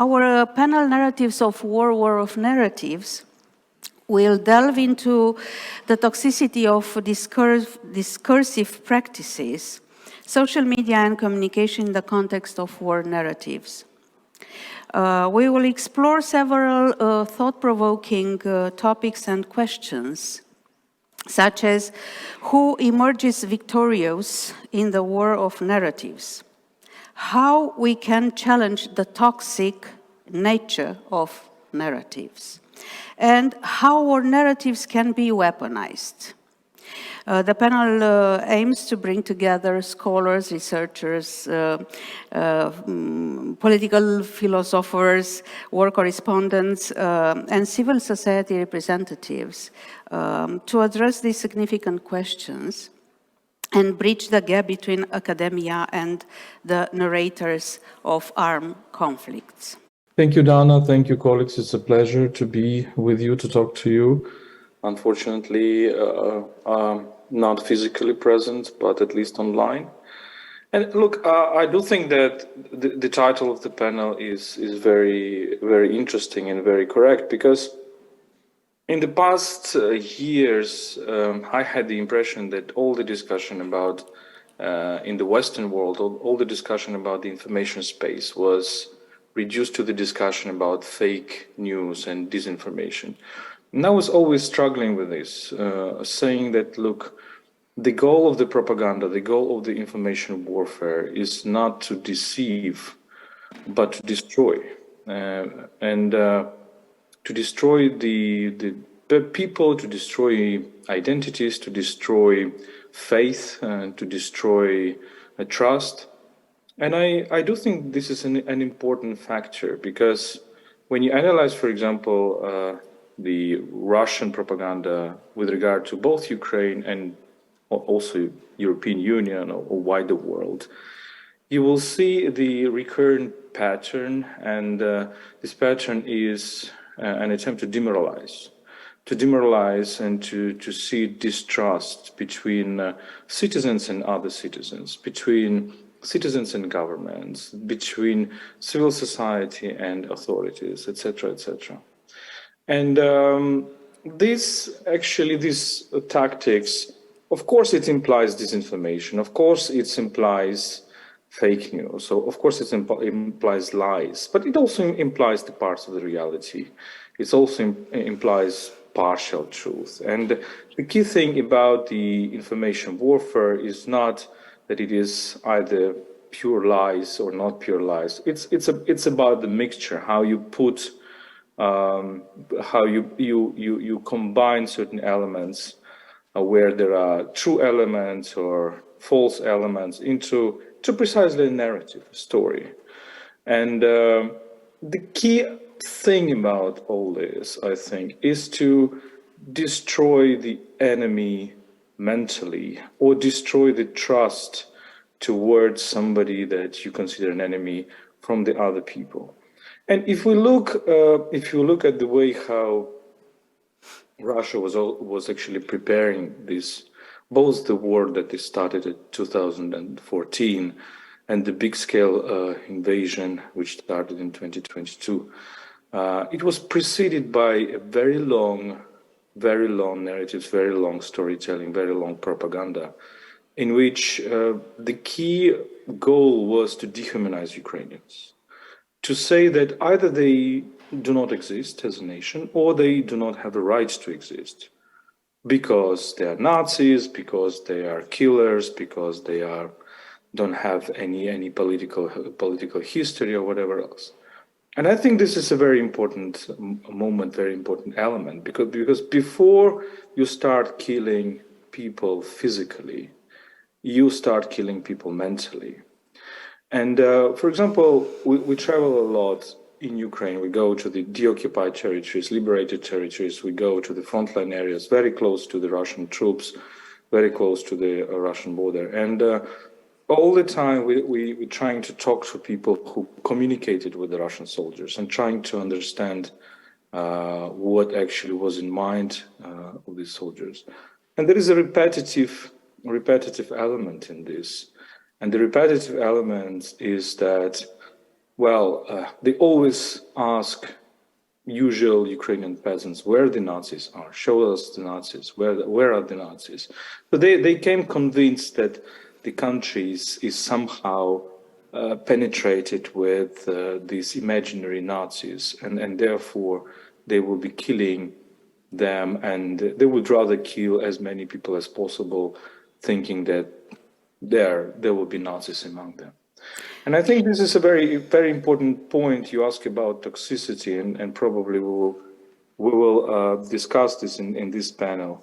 Our panel Narratives of War, War of Narratives will delve into the toxicity of discursive practices, social media and communication in the context of war narratives. We will explore several thought-provoking topics and questions, such as who emerges victorious in the war of narratives, how we can challenge the toxic nature of narratives, and how our narratives can be weaponized. The panel aims to bring together scholars, researchers, political philosophers, war correspondents, and civil society representatives to address these significant questions and bridge the gap between academia and the narrators of armed conflicts. Thank you, Dana. Thank you, colleagues. It's a pleasure to be with you, to talk to you. Unfortunately, not physically present, but at least online. And look, I do think that the title of the panel is very, very interesting and very correct, because in the past years, I had the impression that all the discussion about, in the Western world, all the discussion about the information space was reduced to the discussion about fake news and disinformation. And I was always struggling with this, saying that, look, the goal of the propaganda, the goal of the information warfare is not to deceive, but to destroy. To destroy the people, to destroy identities, to destroy faith, to destroy trust. And I do think this is an important factor, because when you analyze, for example, the Russian propaganda with regard to both Ukraine and also European Union or wider world, you will see the recurrent pattern, and this pattern is an attempt to demoralize and to see distrust between citizens and other citizens, between citizens and governments, between civil society and authorities, etc., etc. And these tactics, of course, it implies disinformation. Of course, it implies fake news. So, of course, it implies lies. But it also implies the parts of the reality. It also implies partial truth. And the key thing about the information warfare is not that it is either pure lies or not pure lies. It's about the mixture, how you put, how you combine certain elements where there are true elements or false elements into precisely a narrative, a story. And the key thing about all this, I think, is to destroy the enemy mentally, or destroy the trust towards somebody that you consider an enemy from the other people. And if you look at the way how Russia was actually preparing this, both the war that they started in 2014 and the big-scale invasion which started in 2022, it was preceded by a very long narratives, very long storytelling, very long propaganda, in which the key goal was to dehumanize Ukrainians, to say that either they do not exist as a nation, or they do not have the right to exist, because they are Nazis, because they are killers, because they don't have any political history or whatever else. And I think this is a very important moment, very important element, because before you start killing people physically, you start killing people mentally. And for example, we travel a lot in Ukraine. We go to the deoccupied territories, liberated territories. We go to the frontline areas, very close to the Russian troops, very close to the Russian border. And all the time we're trying to talk to people who communicated with the Russian soldiers and trying to understand what actually was in mind of these soldiers. And there is a repetitive element in this. And the repetitive element is that they always ask usual Ukrainian peasants where the Nazis are. Show us the Nazis. Where are the Nazis? So they came convinced that the country is somehow penetrated with these imaginary Nazis, and therefore they will be killing them, and they would rather kill as many people as possible, thinking that there will be Nazis among them. And I think this is a very, very important point you ask about toxicity, and probably we will discuss this in this panel.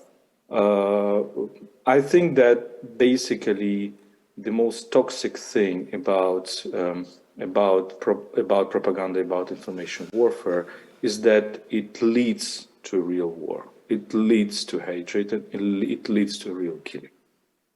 I think that basically the most toxic thing about propaganda, about information warfare, is that it leads to real war. It leads to hatred, and it leads to real killing.